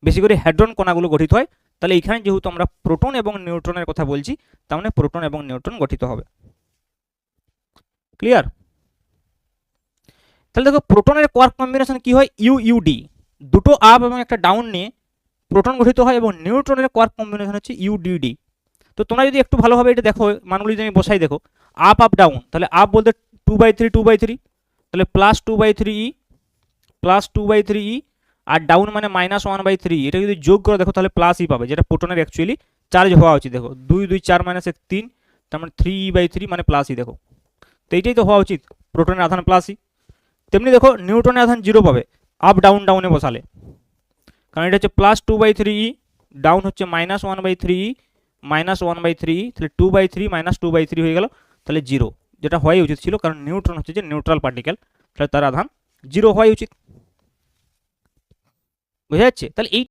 বেশি করে হ্যাড্রন কণাগুলো গঠিত হয়। তাহলে এখানে যেহেতু আমরা প্রোটন এবং নিউট্রনের কথা বলছি, তার মানে প্রোটন এবং নিউট্রন গঠিত হবে। ক্লিয়ার? তাহলে দেখো প্রোটনের কোয়ার্ক কম্বিনেশন কি হয়, ইউইউডি, দুটো আপ এবং একটা ডাউন নিয়ে প্রোটন গঠিত হয়, এবং নিউট্রনের কোয়ার্ক কম্বিনেশন হচ্ছে ইউডিডি। তো তোমরা যদি একটু ভালোভাবে এটা দেখো, মানগুলি যদি আমি বসাই, দেখো আপ আপ ডাউন, তাহলে আপ বলতে 2/3, তাহলে +2/3 ই, +2/3 ই, আর ডাউন মানে -1/3। এটা যদি যোগ করে দেখো তাহলে প্লাস ই পাবে, যেটা প্রোটনের অ্যাকচুয়ালি চার্জ হওয়া উচিত। দেখো 2 2 4 -1 3, তার মানে 3e/3 মানে প্লাস ই। দেখো তো এইটাই তো হওয়া উচিত, প্রোটনের আধান প্লাস ই। তেমনি দেখো নিউটনের আধান 0 পাবে আপ ডাউন ডাউনে বসালে, কারণ এটা হচ্ছে +2/3 ই, ডাউন হচ্ছে -1/3 ই, -1/3 ই, তাহলে 2/3 -2/3 হয়ে গেল, তাহলে 0, যেটা হওয়াই উচিত ছিল, কারণ নিউট্রন হচ্ছে যে নিউট্রাল পার্টিকেল, তাহলে তার আধান 0 হওয়াই উচিত। বুঝা যাচ্ছে? তাহলে এই